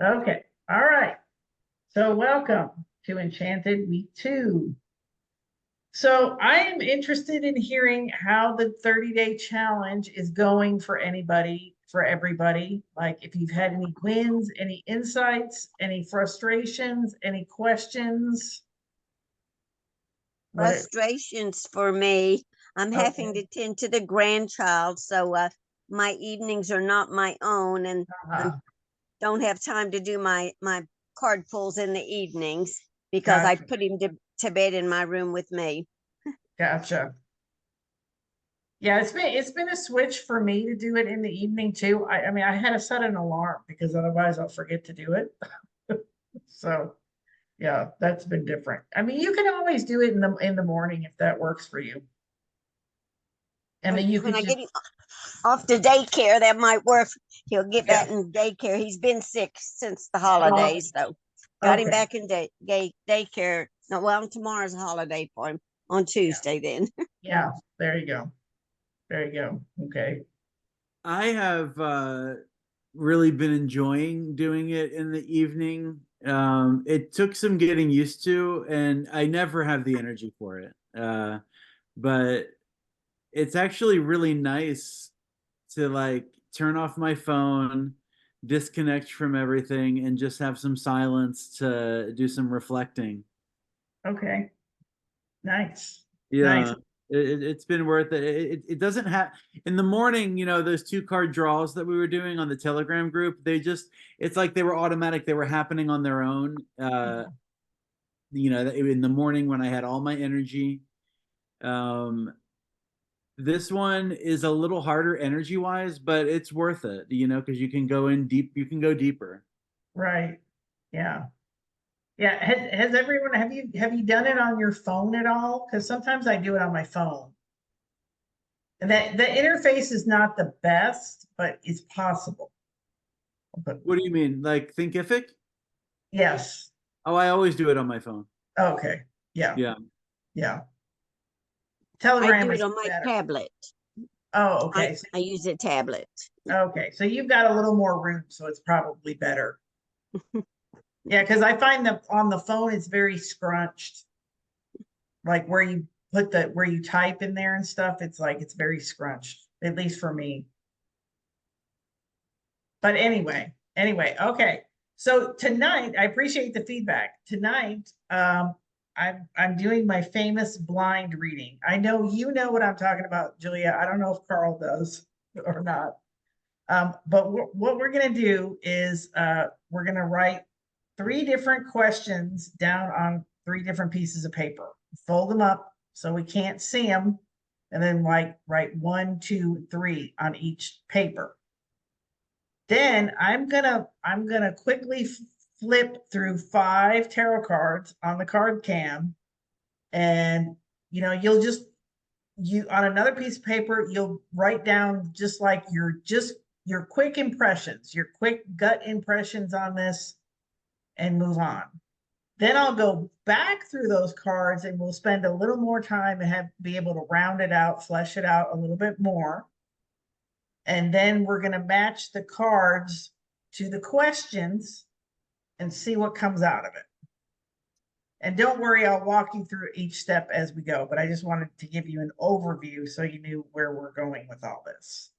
Okay. All right. So welcome to Enchanted Week 2. So I am interested in hearing how the 30-day challenge is going for anybody, for everybody. Like if you've had any wins, any insights, any frustrations, any questions. What it Frustrations for me. I'm having okay. to tend to the grandchild, so my evenings are not my own, and I Uh-huh. don't have time to do my card pulls in the evenings because I Gotcha. put him to bed in my room with me. Gotcha. Yeah, it's been a switch for me to do it in the evening too. I mean I had to set an alarm because otherwise I'll forget to do it. So yeah, that's been different. I mean, you can always do it in the morning if that works for you. I When mean, you when could I just get him off to daycare, that might work. He'll get yeah. back in daycare. He's been sick since the Oh, holidays, so got him okay. back in daycare. No, well, tomorrow's a holiday for him on Yeah. Tuesday then. Yeah. There you go. There you go. Okay. I have really been enjoying doing it in the evening. It took some getting used to, and I never have the energy for it. But it's actually really nice to like turn off my phone, disconnect from everything, and just have some silence to do some reflecting. Okay. Nice. Nice. Yeah, it's been worth it. It doesn't have in the morning, those two card draws that we were doing on the Telegram group, it's like they were automatic. They were happening on their own. In the morning when I had all my energy. Um, this one is a little harder energy wise, but it's worth it, because you can go in deep, you can go deeper. Right. Yeah. Yeah. Has everyone have you done it on your phone at all? Because sometimes I do it on my phone. And that the interface is not the best, but it's possible. But What do you mean? Like Thinkific? yes. Oh, I always do it on my phone. Okay. Yeah. Yeah. Yeah. I Telegram do it is on my better. tablet. Oh, I okay. So, I use a tablet. okay. So you've got a little more room, so it's probably better. Yeah, because I find that on the phone it's very scrunched. Like where you type in there and stuff, it's like it's very scrunched, at least for me. But anyway, okay. So tonight, I appreciate the feedback. Tonight, I'm doing my famous blind reading. I know you know what I'm talking about, Julia. I don't know if Carl does or not. But what we're going to do is we're going to write three different questions down on three different pieces of paper, fold them up so we can't see them, and then like write 1, 2, 3 on each paper. Then I'm gonna quickly flip through 5 tarot cards on the card cam, and you'll just you on another piece of paper you'll write down just your quick impressions, your quick gut impressions on this, and move on. Then I'll go back through those cards and we'll spend a little more time and be able to round it out, flesh it out a little bit more. And then we're going to match the cards to the questions and see what comes out of it. And don't worry, I'll walk you through each step as we go, but I just wanted to give you an overview so you knew where we're going with all this.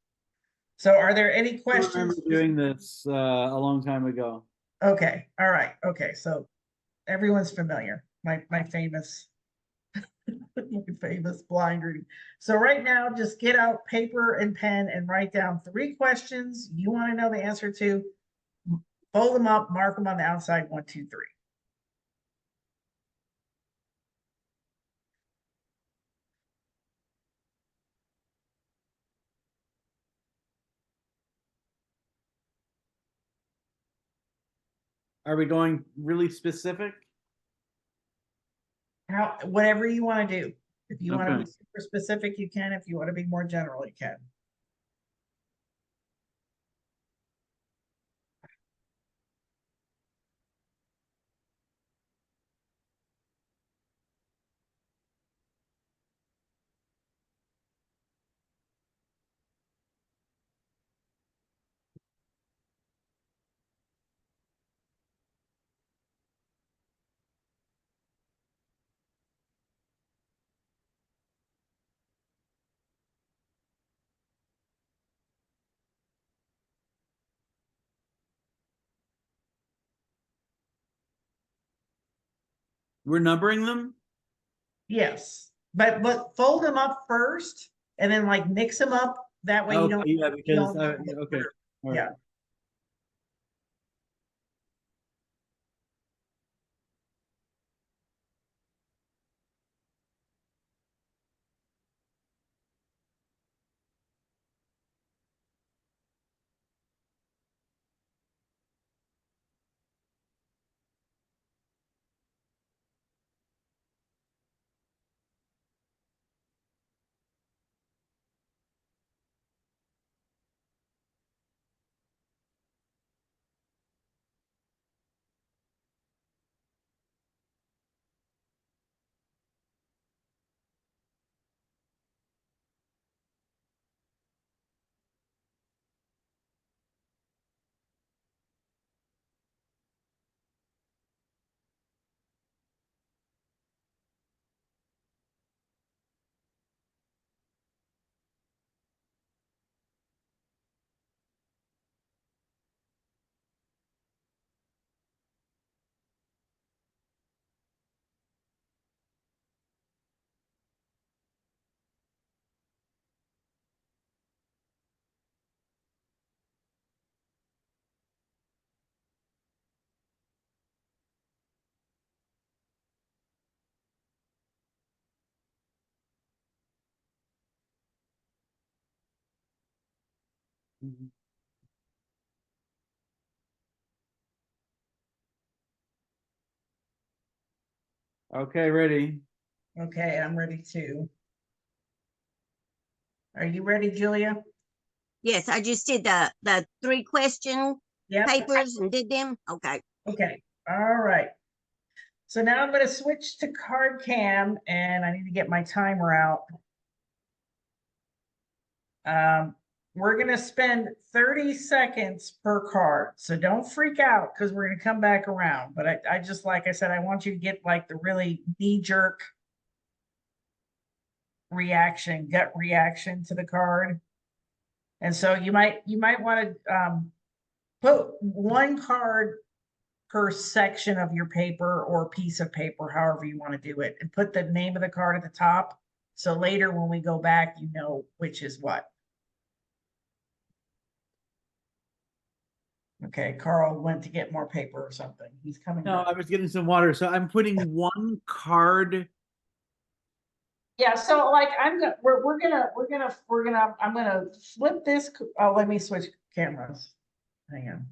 So are there any I remember questions? doing this a long time ago. Okay. All right. Okay. So everyone's familiar. My famous blind reading. So right now, just get out paper and pen and write down 3 questions you want to know the answer to. Fold them up, mark them on the outside, 1, 2, 3. Are we going really specific? Whatever you want to do. If you want to Okay. be super specific, you can. If you want to be more general, you can. We're numbering them? Yes, but fold them up first and then like mix them up. That way you Okay, don't. yeah, you because, don't know the okay, order. all right. Yeah. Mhm. Okay, ready. Okay, I'm ready too. Are you ready, Julia? Yes, I just did the 3 question Yep. papers and did them. Okay. Okay. All right. So now I'm going to switch to card cam and I need to get my timer out. We're going to spend 30 seconds per card. So don't freak out because we're going to come back around. But I just, like I said, I want you to get like the really knee jerk reaction, gut reaction to the card. And so you might want to put one card per section of your paper or piece of paper, however you want to do it, and put the name of the card at the top. So later when we go back, you know which is what. Okay, Carl went to get more paper or something. He's coming No, back. I was getting some water, so I'm putting one card. Yeah, so like I'm gonna flip this. Oh, let me switch cameras. Hang on.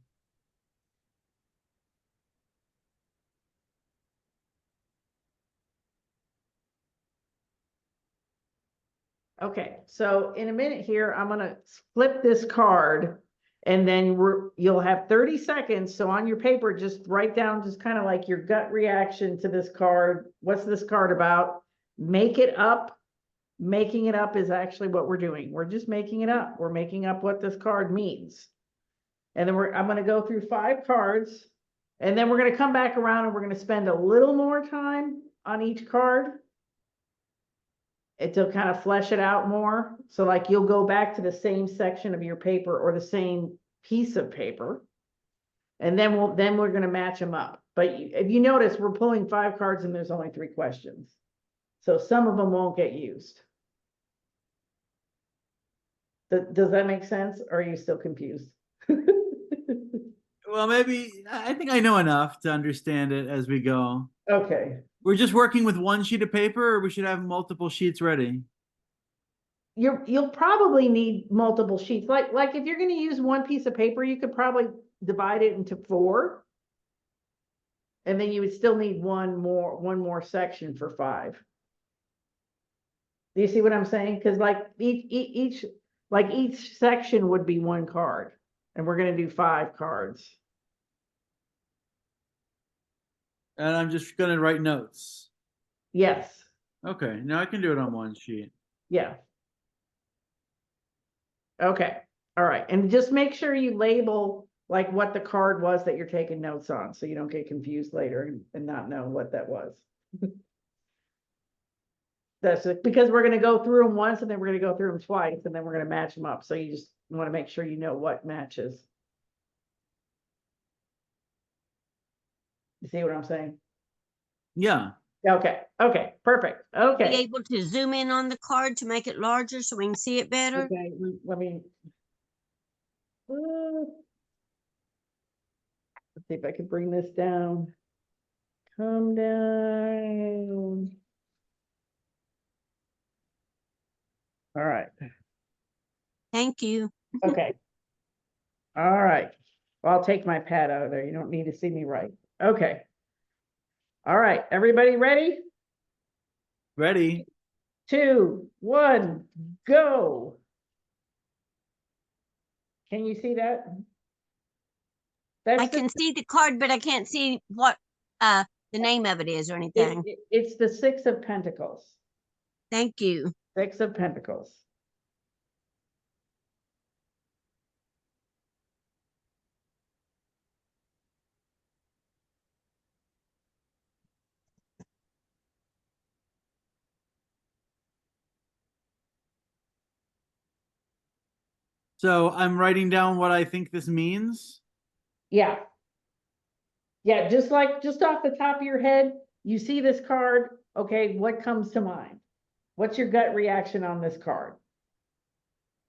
Okay, so in a minute here, I'm gonna flip this card and then you'll have 30 seconds. So on your paper, just write down just kind of like your gut reaction to this card. What's this card about? Make it up. Making it up is actually what we're doing. We're just making it up. We're making up what this card means. And then I'm gonna go through 5 cards and then we're gonna come back around and we're gonna spend a little more time on each card to kind of flesh it out more. So like you'll go back to the same section of your paper or the same piece of paper. And then we're going to match them up. But if you notice, we're pulling 5 cards and there's only 3 questions. So some of them won't get used. Does that make sense? Or are you still confused? Well, maybe I think I know enough to understand it as we go. Okay. We're just working with one sheet of paper, or we should have multiple sheets ready. You'll probably need multiple sheets. Like if you're going to use one piece of paper, you could probably divide it into 4. And then you would still need one more section for 5. Do you see what I'm saying? Because like each section would be 1 card, and we're going to do 5 cards. And I'm just going to write notes. Yes. Okay, now I can do it on one sheet. Yeah. Okay. All right. And just make sure you label like what the card was that you're taking notes on, so you don't get confused later and not know what that was. That's it, because we're going to go through them once and then we're going to go through them twice and then we're going to match them up. So you just want to make sure you know what matches. You see what I'm saying? Yeah. Okay, okay, perfect, Be okay. able to zoom in on the card to make it larger so we can see it better? Okay, let me. Let's see if I can bring this down. Come down. All right, Thank you. okay. All right, well, I'll take my pad out of there. You don't need to see me write. Okay. All right, everybody ready? Ready? 2, 1, go. Can you see that? I That's the, can see the card, but I can't see what the name of it is or anything. it's the 6 of Pentacles. Thank you. 6 of Pentacles. So I'm writing down what I think this means. Yeah. Yeah, just off the top of your head, you see this card, okay, what comes to mind? What's your gut reaction on this card?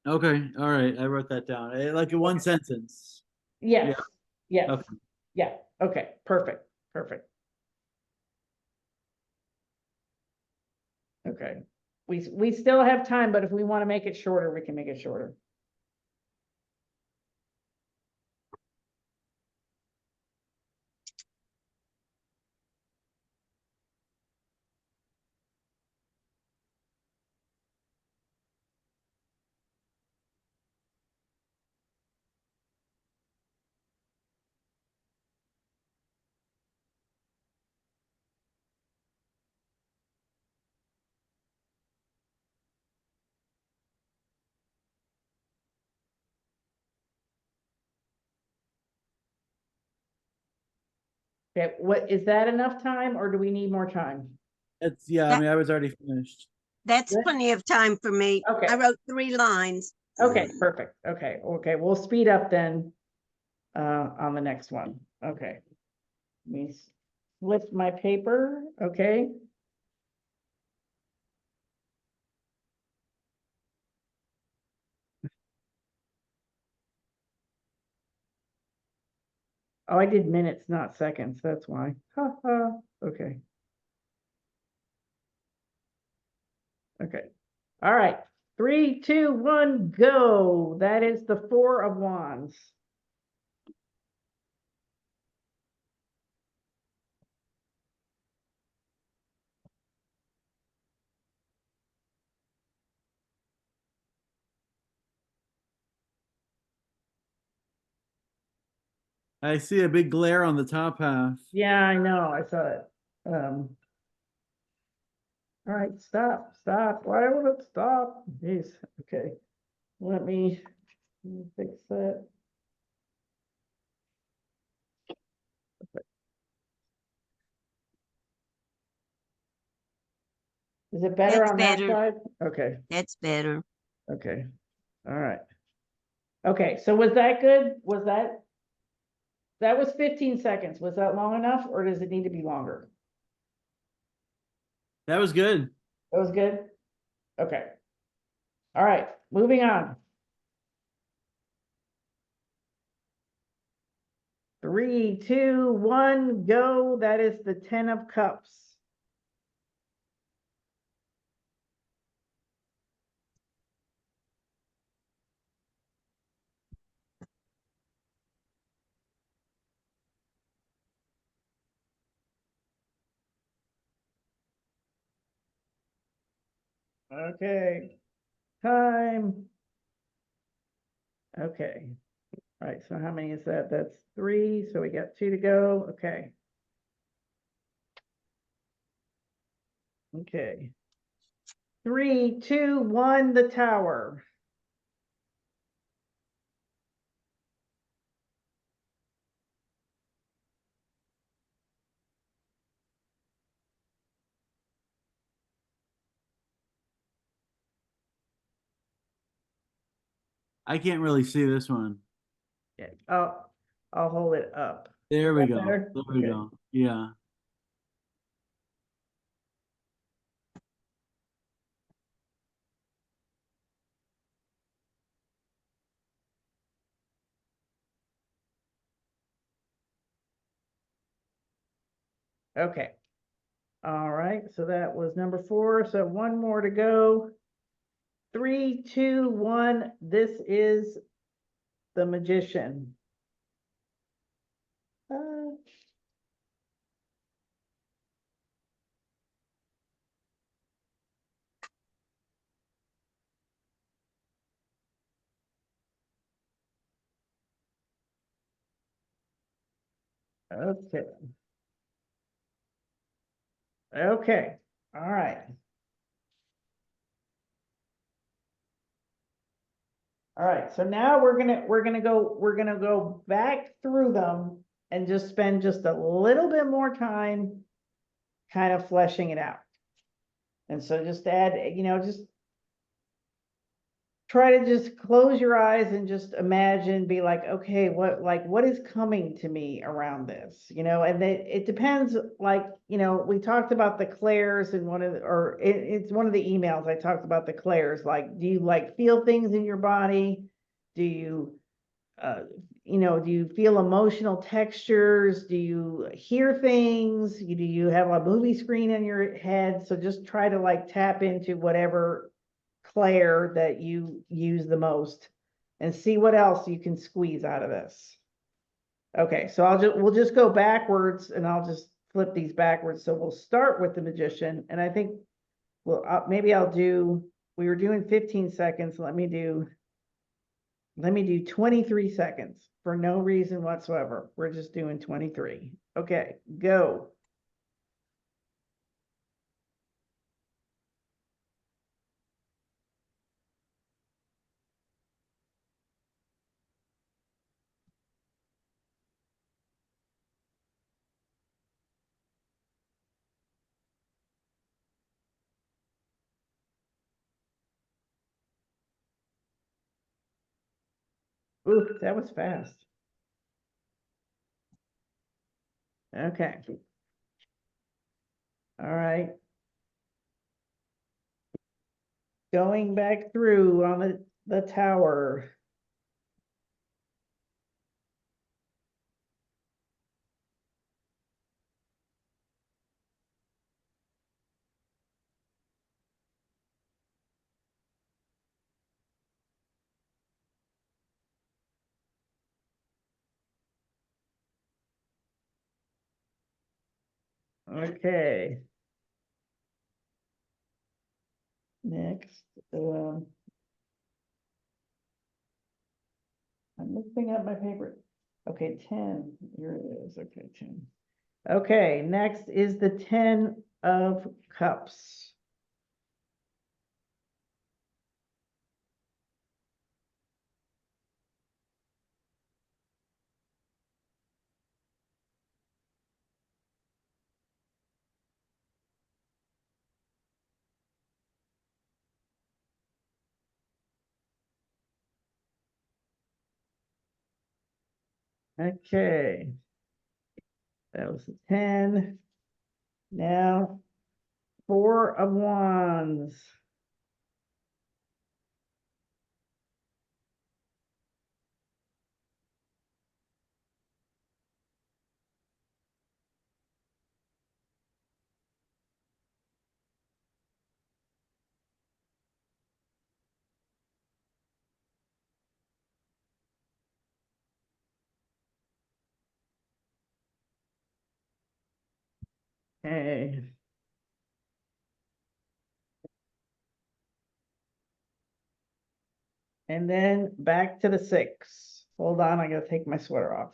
Okay. All right. I wrote that down. Like in one sentence. Yes, yes, Okay. yeah, okay, perfect, perfect. Okay, we still have time, but if we want to make it shorter, we can make it shorter. Okay, what, is that enough time or do we need more time? It's yeah. I That, mean, I was already finished. that's Yeah. plenty of time for me. Okay. I wrote 3 lines. Okay, perfect, okay, okay, we'll speed up then, on the next one, okay. Let me flip my paper, okay? Oh, I did minutes, not seconds, that's why. Ha ha, okay. Okay, all right. 3, 2, 1, go. That is the 4 of Wands. I see a big glare on the top half. Yeah, I know, I saw it. All right, stop. Why would it stop? Jeez, okay. Let me fix that. Is it better That's on that better. side? Okay, That's better. okay, all right. Okay, so was that good? That was 15 seconds. Was that long enough or does it need to be longer? That was good. That was good? Okay. All right, moving on. 3, 2, 1, go. That is the 10 of Cups. Okay, time. Okay, all right, so how many is that? That's 3, so we got 2 to go, okay. Okay. 3, 2, 1, the Tower. I can't really see this one. Yeah, I'll hold it up. There we Is that go. better? There we Okay. go. Yeah. Okay. All right, so that was number 4. So one more to go. 3, 2, 1. This is the magician. Okay. Okay. All right. All right. So now we're gonna go back through them and just spend just a little bit more time kind of fleshing it out. And so just add, just try to just close your eyes and just imagine, be like, okay, what is coming to me around this, and it depends, like, we talked about the clairs in it's one of the emails. I talked about the clairs, like, do you like feel things in your body? Do you, do you feel emotional textures? Do you hear things? Do you have a movie screen in your head? So just try to like tap into whatever clair that you use the most and see what else you can squeeze out of this. Okay, so we'll just go backwards and I'll just flip these backwards. So we'll start with the magician, and I think, well, maybe we were doing 15 seconds. Let me do 23 seconds for no reason whatsoever. We're just doing 23. Okay, go. Ooh, that was fast. Okay. All right. Going back through on the tower. Okay. Next, I'm mixing up my paper. Okay, 10. Here it is. Okay, 10. Okay, next is the 10 of cups. Okay. That was the 10. Now, 4 of wands. Okay. And then back to the 6. Hold on, I gotta take my sweater off.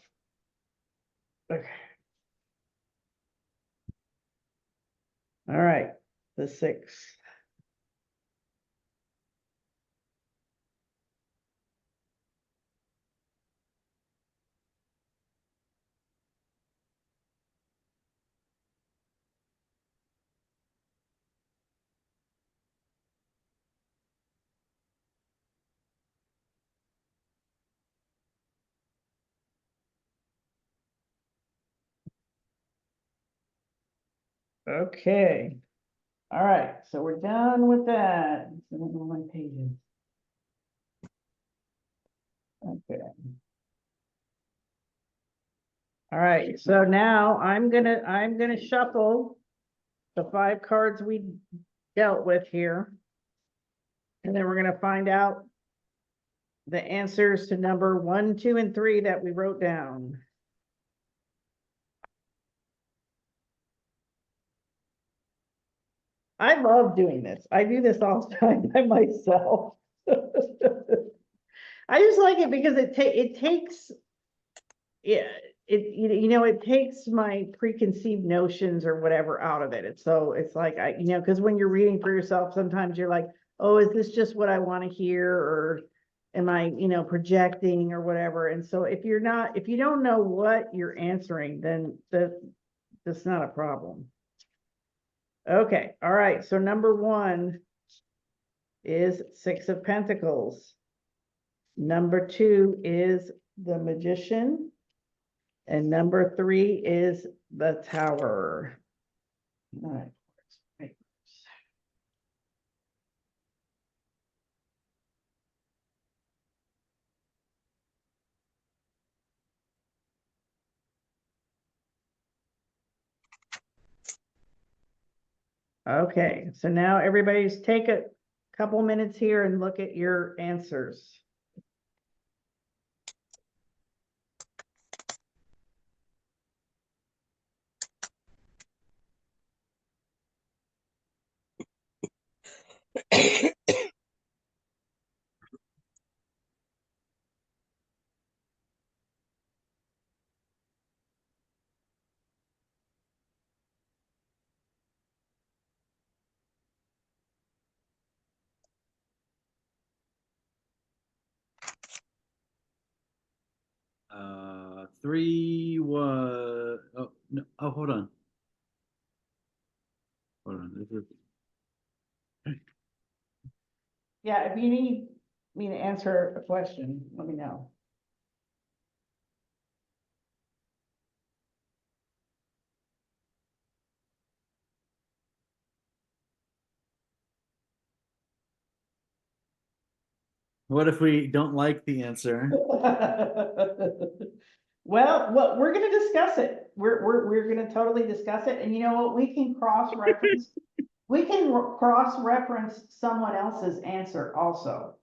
Okay. All right, the 6. Okay. All right, so we're done with that. So I don't know my pages. Okay. All right, so now I'm gonna shuffle the 5 cards we dealt with here. And then we're gonna find out the answers to number 1, 2, and 3 that we wrote down. I love doing this. I do this all the time by myself. I just like it because it takes, yeah, it takes my preconceived notions or whatever out of it. It's like, because when you're reading for yourself, sometimes you're like, oh, is this just what I want to hear? Or am I, projecting or whatever? And so if you don't know what you're answering, then that's not a problem. Okay, all right, so number 1 is 6 of Pentacles. Number 2 is the Magician. And number 3 is the Tower. All right. Okay, so now everybody's take a couple minutes here and look at your answers. Three was, oh, no, oh, hold on. Hold on. This is, Yeah, if you need me to answer a question, let me know. what if we don't like the answer? Well, we're gonna discuss it. We're gonna totally discuss it, and you know what, we can cross-reference. We can cross-reference someone else's answer also.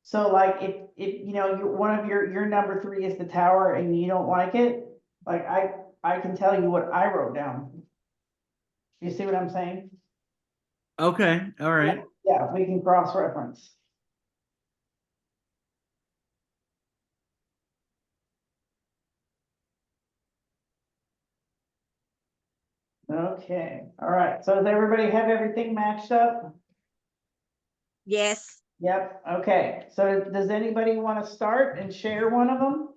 So like if one of your number 3 is the Tower and you don't like it, like I can tell you what I wrote down. You see what I'm saying? Okay, all right. Yeah, we can cross-reference. Okay, all right, so does everybody have everything matched up? Yes. Yep, okay, so does anybody want to start and share one of them?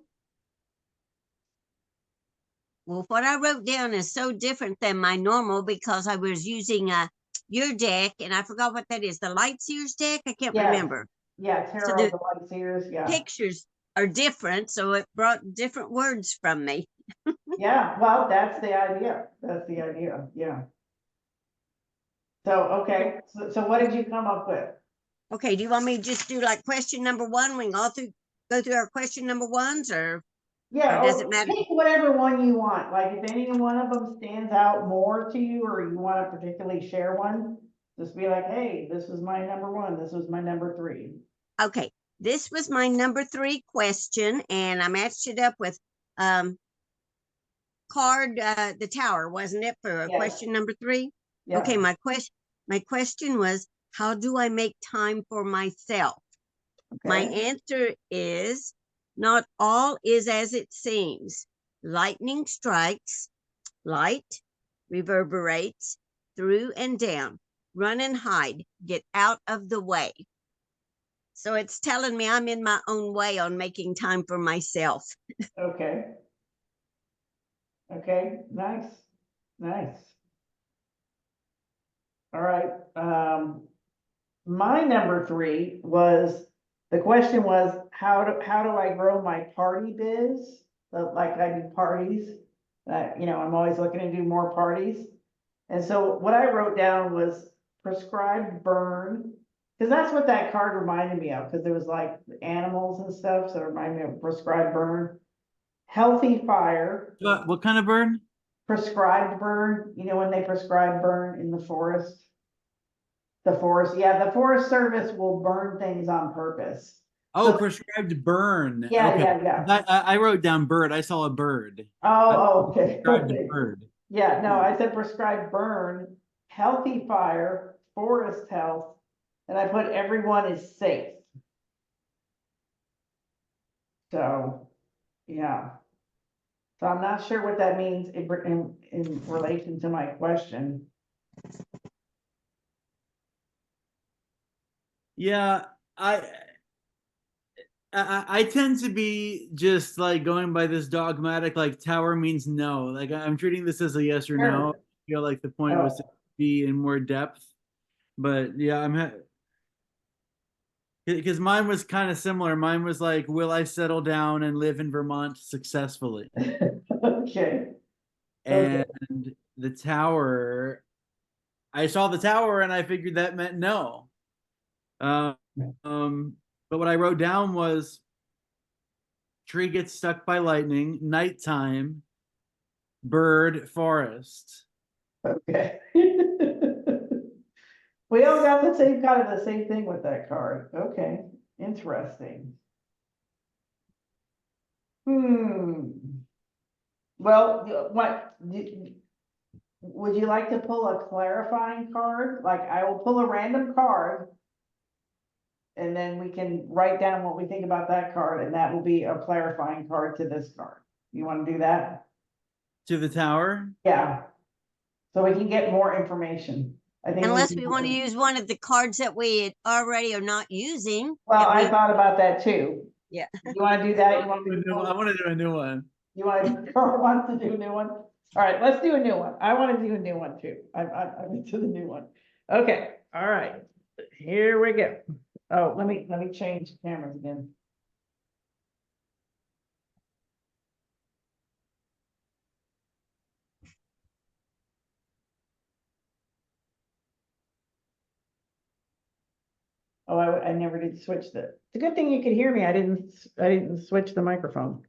Well, what I wrote down is so different than my normal because I was using your deck and I forgot what that is. The Light Seers deck? I can't Yeah. remember. Yeah, So Tarot of the the Light Seers, yeah. pictures are different, so it brought different words from me. Yeah, well, that's the idea. That's the idea, yeah. So, okay, so what did you come up with? Okay, do you want me to just do like question number 1? We can go through our question number 1s, or Yeah, does or it matter? pick whatever one you want, like if any one of them stands out more to you, or you wanna particularly share one, just be like, hey, this was my number 1, this was my number 3. Okay, this was my number 3 question, and I matched it up with card the Tower, wasn't it, for Yes. question number 3? Yeah. Okay, my question was, how do I make time for myself? My Okay. answer is, not all is as it seems. Lightning strikes, light reverberates through and down. Run and hide, get out of the way. So it's telling me I'm in my own way on making time for myself. Okay. Okay, nice, nice. All right, my number 3 was, the question was, how do I grow my party biz? Like I do parties, I'm always looking to do more parties. And so what I wrote down was prescribed burn, because that's what that card reminded me of, because there was like animals and stuff, so it reminded me of prescribed burn. healthy fire, What kind of bird? prescribed burn, you know, when they prescribe burn in the forest. The forest, yeah, the Forest Service will burn things on purpose. Oh, So- prescribed burn. Yeah, Okay. yeah. I wrote down bird. I saw a bird. Oh, okay. Prescribed Okay. bird. Yeah, no, I said prescribed burn, healthy fire, forest health, and I put everyone is safe. So, yeah. So I'm not sure what that means in relation to my question. Yeah, I tend to be just like going by this dogmatic, like tower means no. Like I'm treating this as a yes or no. Sure. I feel like the point was to Oh, be in more depth. But yeah, because mine was kind of similar. Mine was like, will I settle down and live in Vermont successfully? okay. And the tower, I saw the tower and I figured that meant no. Um, but what I wrote down was tree gets stuck by lightning, nighttime, bird, forest. Okay. We all got the same kind of the same thing with that card. Okay, interesting. Well, would you like to pull a clarifying card? Like I will pull a random card. And then we can write down what we think about that card, and that will be a clarifying card to this card. You want to do that? To the tower? Yeah. So we can get more information. I think. Unless we want to use one of the cards that we already are not using. Well, that I we- thought about that too. Yeah. You want to do that? You want I want to do a new one. You want, Carl wants to do a new one? All right, let's do a new one. I want to do a new one too. I'm into the new one. Okay, all right, here we go. Oh, let me change cameras again. Oh, I never did switch the, it's a good thing you could hear me. I didn't switch the microphone.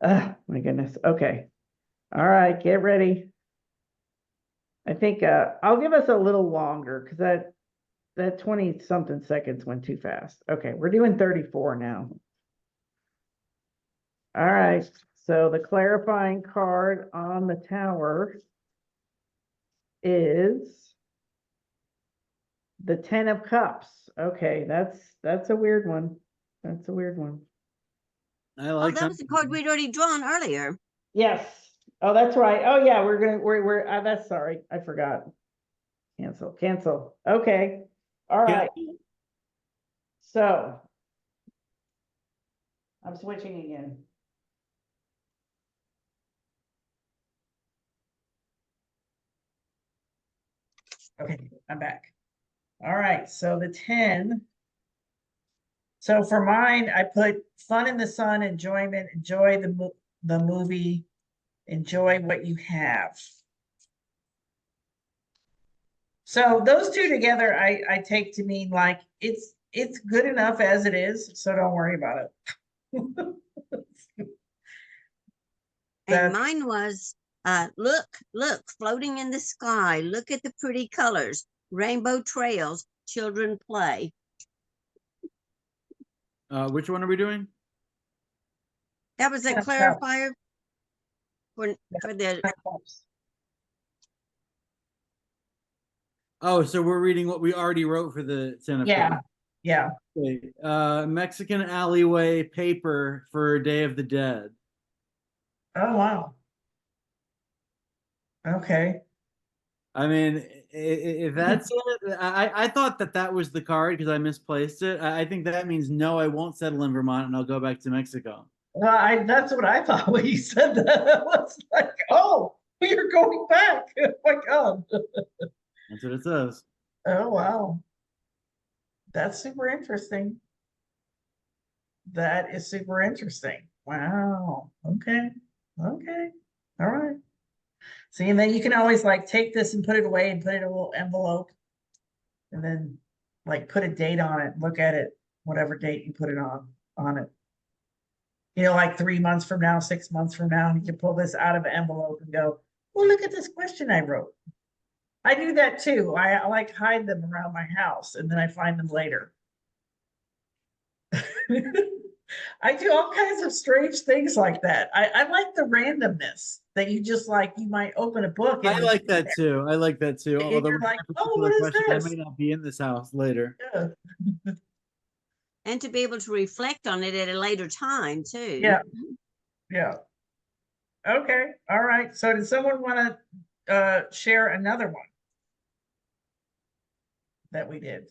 My goodness. Okay. All right, get ready. I think, I'll give us a little longer because that 20 something seconds went too fast. Okay, we're doing 34 now. All right, so the clarifying card on the tower is the 10 of Cups. Okay, that's a weird one. That's a weird one. I Oh, like that was the card we'd already drawn earlier. Yes. Oh, that's right. Oh, yeah, we're that's sorry. I forgot. Cancel. Okay. All Yeah. right. So I'm switching again. Okay, I'm back. All right, so the 10. So for mine, I put fun in the sun, enjoyment, enjoy the movie, enjoy what you have. So those two together, I take to mean like it's good enough as it is, so don't worry about it. And mine was, look, floating in the sky. Look at the pretty colors. Rainbow trails, children play. Which one are we doing? That was a Yeah, clarifier for the, Oh, so we're reading what we already wrote for the 10 of yeah, Cups. yeah. Okay. Mexican alleyway paper for Day of the Dead. Oh, wow. Okay. I mean, if that's it, I thought that was the card because I misplaced it. I think that means no, I won't settle in Vermont and I'll go back to Mexico. Well, that's what I thought when you said that. I was like, oh, you're going back. Oh my God. That's what it says. Oh, wow. That's super interesting. That is super interesting. Wow. Okay. Okay. All right. See, and then you can always like take this and put it away and put it in a little envelope. And then like put a date on it, look at it, whatever date you put it on it. You know, like 3 months from now, 6 months from now, you can pull this out of an envelope and go, well, look at this question I wrote. I do that too. I like hide them around my house and then I find them later. I do all kinds of strange things like that. I like the randomness that you just like, you might open a book I and like that too. I like that too. and Although you're with like, my oh, particular what is question, I this? may not be in this house later. Yeah. And to be able to reflect on it at a later time too. Yeah. Yeah. Okay. All right. So did someone want to share another one that we did?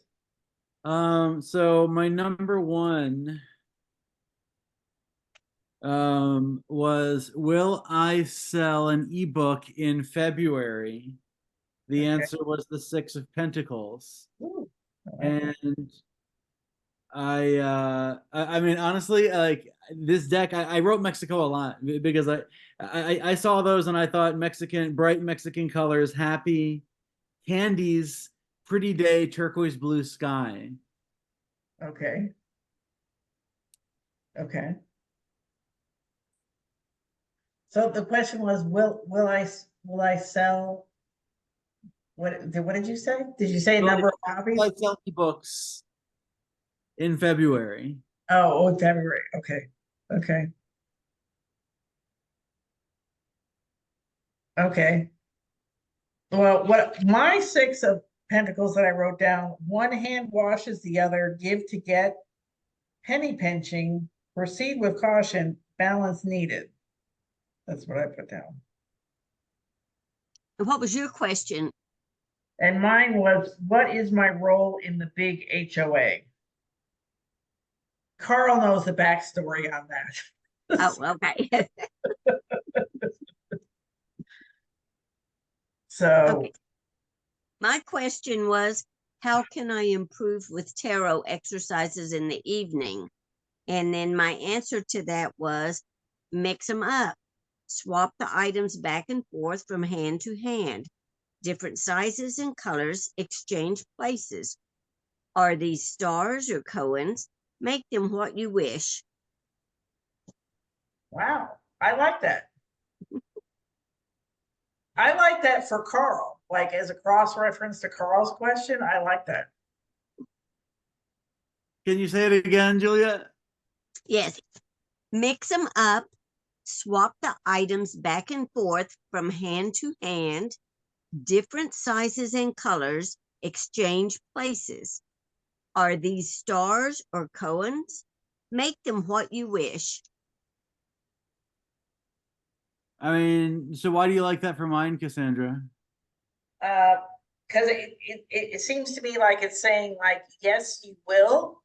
So my number one was, will I sell an ebook in February? The Okay. answer was the Six of Pentacles. Ooh, I like that. And I mean, honestly, like this deck, I wrote Mexico a lot because I saw those and I thought Mexican, bright Mexican colors, happy, candies, pretty day, turquoise blue sky. Okay. Okay. So the question was, will I sell? What did you say? Did you say a number of copies? Like sell ebooks in February. Oh, in February. Okay. Okay. Okay. Well, what my Six of Pentacles that I wrote down, one hand washes the other, give to get, penny pinching, proceed with caution, balance needed. That's what I put down. And what was your question? And mine was, what is my role in the big HOA? Carl knows the backstory on that. Oh, okay. So, Okay. My question was, how can I improve with tarot exercises in the evening? And then my answer to that was, mix them up. Swap the items back and forth from hand to hand. Different sizes and colors, exchange places. Are these stars or koans? Make them what you wish. wow, I like that. I like that for Carl, like as a cross reference to Carl's question. I like that. Can you say it again, Julia? Yes, mix them up. Swap the items back and forth from hand to hand. Different sizes and colors, exchange places. Are these stars or koans? Make them what you wish. I mean, so why do you like that for mine, Cassandra? Because it seems to me like it's saying like, yes, you will.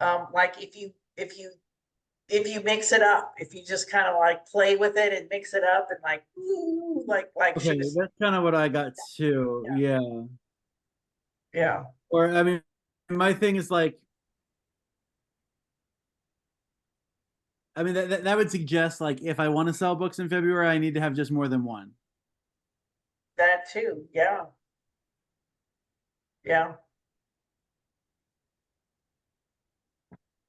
Like if you mix it up, if you just kind of like play with it and mix it up and like, ooh, like Okay, she's, that's kind of what I got too. Yeah. yeah. Or I mean, my thing is like, I mean that would suggest like if I want to sell books in February, I need to have just more than one. That too. Yeah. Yeah.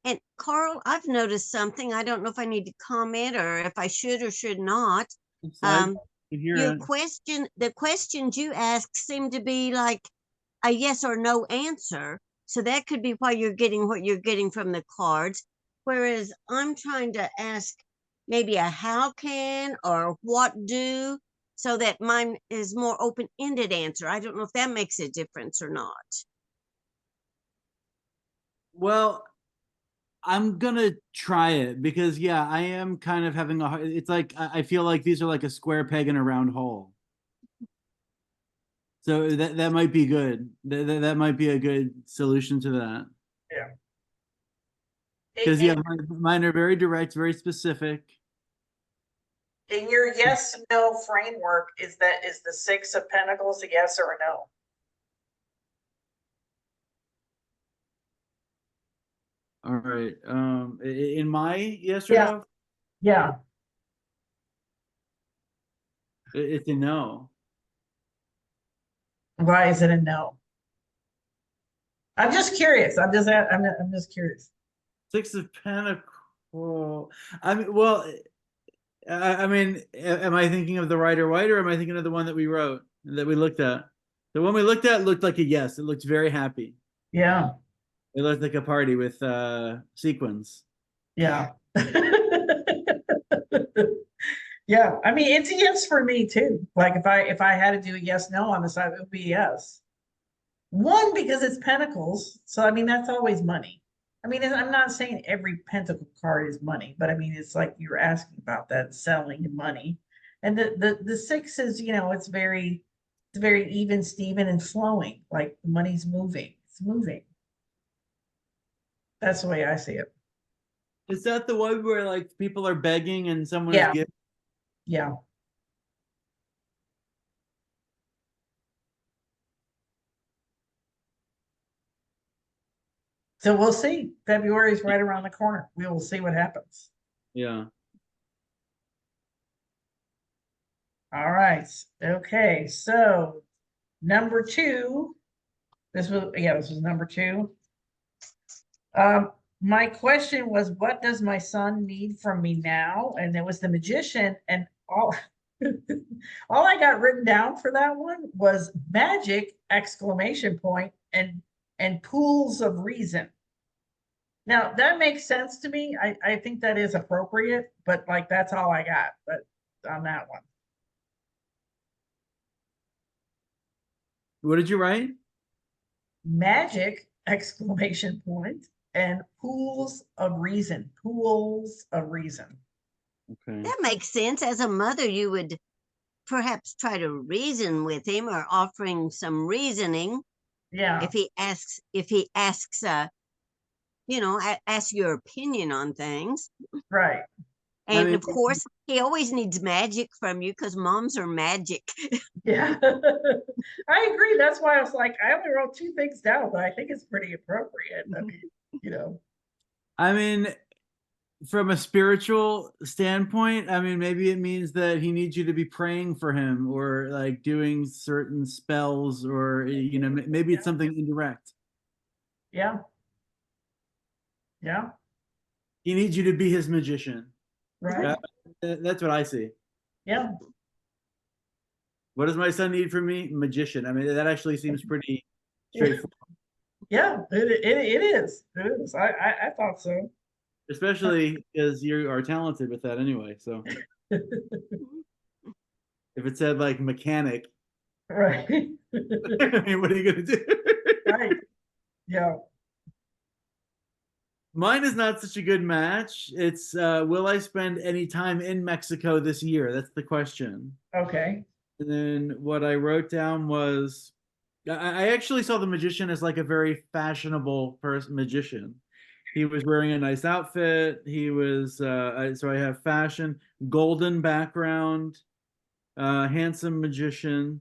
And Carl, I've noticed something. I don't know if I need to comment or if I should or should not. So I Um, can hear your it. question, the questions you asked seem to be like a yes or no answer. So that could be why you're getting what you're getting from the cards. Whereas I'm trying to ask maybe a how can or what do, so that mine is more open-ended answer. I don't know if that makes a difference or not. Well, I'm gonna try it because yeah, I am kind of having a hard, it's like I feel like these are like a square peg in a round hole. So that might be good. That might be a good solution to that. Yeah. Because yeah, mine are very direct, very specific. In your yes no framework, is the Six of Pentacles a yes or a no? All right. In my yes or Yeah. no, Yeah. it's a no. Why is it a no? I'm just curious. I'm just curious. Six of Pentacles. Oh, I mean, well, I mean, am I thinking of the Rider White, or am I thinking of the one that we wrote, that we looked at? The one we looked at looked like a yes. It looked very happy. Yeah, It looked like a party with sequins. yeah. Yeah, I mean, it's a yes for me too. Like if I had to do a yes, no on the side, it would be yes. One, because it's pentacles, so I mean, that's always money. I mean, I'm not saying every pentacle card is money, but I mean, it's like you're asking about that selling money. And the six is, it's very even, Steven, and flowing, like the money's moving. It's moving. That's the way I see it. Is that the one where like people are begging and someone is Yeah, giving? yeah. So we'll see. February is right around the corner. We will see what happens. Yeah. All right. Okay. So number two, this was number two. My question was, what does my son need from me now? And there was the magician, and all all I got written down for that one was magic exclamation point and pools of reason. Now that makes sense to me. I think that is appropriate, but like that's all I got, but on that one. What did you write? Magic exclamation point and pools of reason. Pools of reason. Okay. That makes sense. As a mother, you would perhaps try to reason with him or offering some reasoning Yeah, if he asks ask your opinion on things. right. I And mean, of course, he always needs magic from you because moms are magic. Yeah. I agree. That's why I was like, I only wrote two things down, but I think it's pretty appropriate. I mean, you know. I mean, from a spiritual standpoint, I mean, maybe it means that he needs you to be praying for him or like doing certain spells, or maybe it's something indirect. Yeah. Yeah. He needs you to be his magician. Right. That's what I see. Yeah. What does my son need from me? Magician. I mean, that actually seems pretty straightforward, Yeah. It is. It is. I thought so. especially because you are talented with that anyway. So if it said like mechanic, Right. I mean, what are you gonna do? Right. Yeah. Mine is not such a good match. It's will I spend any time in Mexico this year? That's the question. Okay. And then what I wrote down was I actually saw the magician as like a very fashionable person magician. He was wearing a nice outfit. He was so I have fashion, golden background, handsome magician.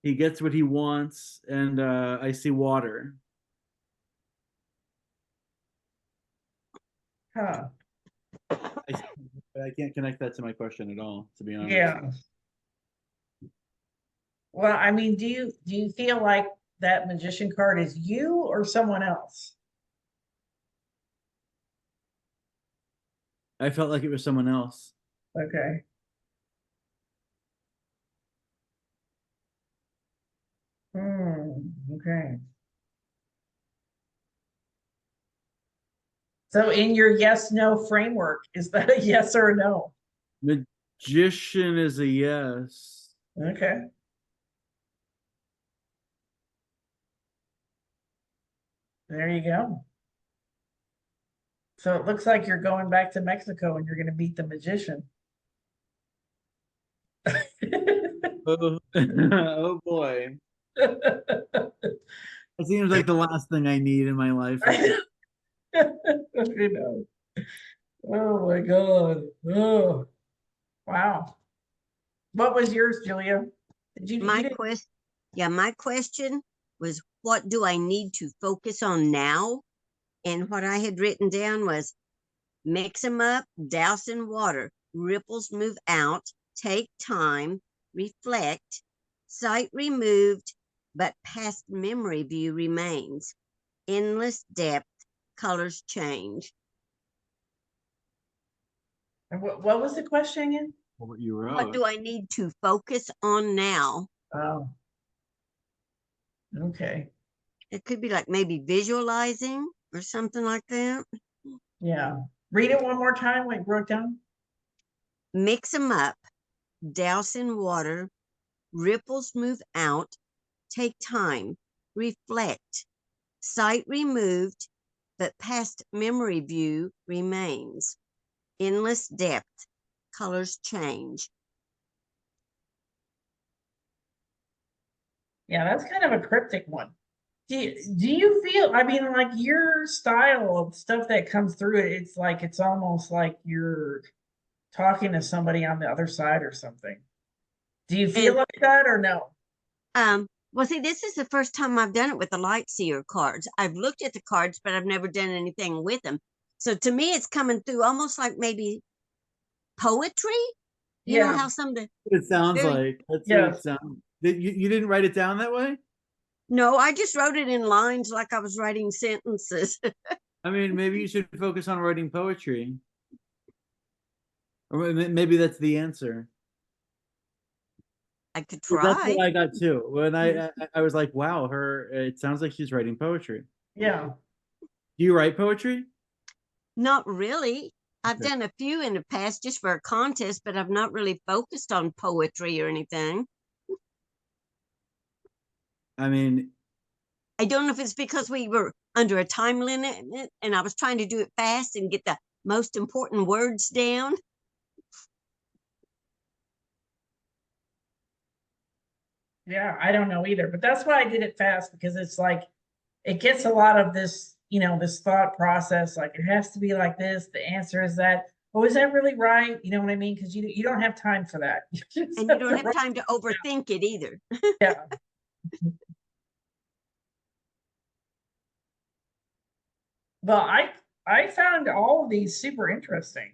He gets what he wants, and I see water. Huh. I can't connect that to my question at all, to be honest. Yeah. Well, I mean, do you feel like that magician card is you or someone else? I felt like it was someone else. Okay. Okay. So in your yes, no framework, is that a yes or a no? Magician is a yes. Okay. There you go. So it looks like you're going back to Mexico and you're going to meet the magician. Oh, oh boy. It seems like the last thing I need in my life. You know. Oh my God. Oh, wow. What was yours, Julia? Did you, My you didn't, quest my question was, what do I need to focus on now? And what I had written down was, mix them up, douse in water, ripples move out, take time, reflect, sight removed, but past memory view remains. Endless depth, colors change. And what was the question again? What you What wrote. do I need to focus on now? Oh. Okay, It could be like maybe visualizing or something like that. yeah. Read it one more time, what you wrote down? Mix them up, douse in water, ripples move out, take time, reflect, sight removed, but past memory view remains. Endless depth, colors change. Yeah, that's kind of a cryptic one. Do you feel, I mean, like your style of stuff that comes through it, it's like it's almost like you're talking to somebody on the other side or something. Do you feel And like that or no? well, see, this is the first time I've done it with the light seer cards. I've looked at the cards, but I've never done anything with them. So to me, it's coming through almost like maybe poetry. You know Yeah, how some of the It sounds very like that's what yeah. it sounds. You didn't write it down that way? no, I just wrote it in lines like I was writing sentences. I mean, maybe you should focus on writing poetry. Or maybe that's the answer. I could Yeah, that's try. what I got too. When I was like, wow, it sounds like she's writing poetry. Yeah. Do you write poetry? Not really. I've Okay. done a few in the past just for a contest, but I've not really focused on poetry or anything. I mean, I don't know if it's because we were under a time limit and I was trying to do it fast and get the most important words down. Yeah, I don't know either, but that's why I did it fast because it's like it gets a lot of this, this thought process. Like it has to be like this. The answer is that. Oh, is that really right? You know what I mean? Because you don't have time for that. You just And you have don't to have write time to overthink it either. it. Well, I found all of these super interesting.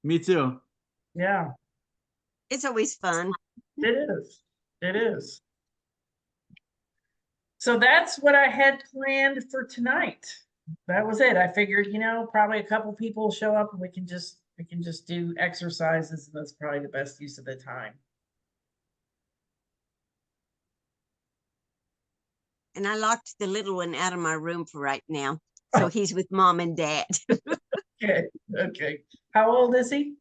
me too. Yeah, It's always fun. it is. It is. So that's what I had planned for tonight. That was it. I figured, probably a couple people will show up and we can just do exercises, and that's probably the best use of the time. And I locked the little one out of my room for right now. So he's with mom and dad. Okay, okay. How old is he?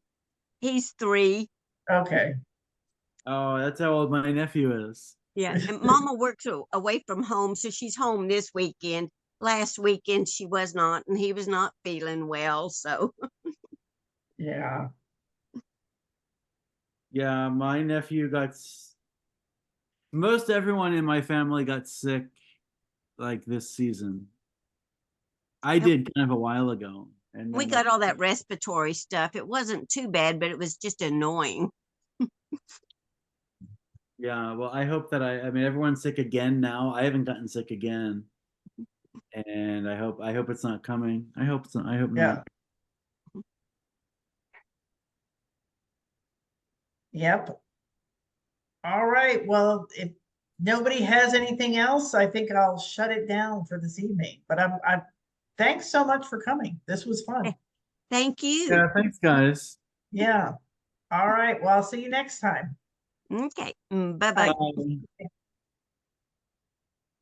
He's 3. Okay. Oh, that's how old my nephew is. Yeah. And mama works away from home. So she's home this weekend. Last weekend she was not, and he was not feeling well. So Yeah. Yeah, my nephew most everyone in my family got sick like this season. I did kind of a while ago. And we then got all that respiratory stuff. It wasn't too bad, but it was just annoying. yeah, well, I hope that I mean everyone's sick again now. I haven't gotten sick again. And I hope it's not coming. I hope it's not, I hope Yeah. not. Yep. All right. Well, if nobody has anything else, I think I'll shut it down for this evening. But I'm thanks so much for coming. This was fun. Thank you. Yeah, thanks guys. Yeah. All right. Well, I'll see you next time. Okay. Bye bye. Bye.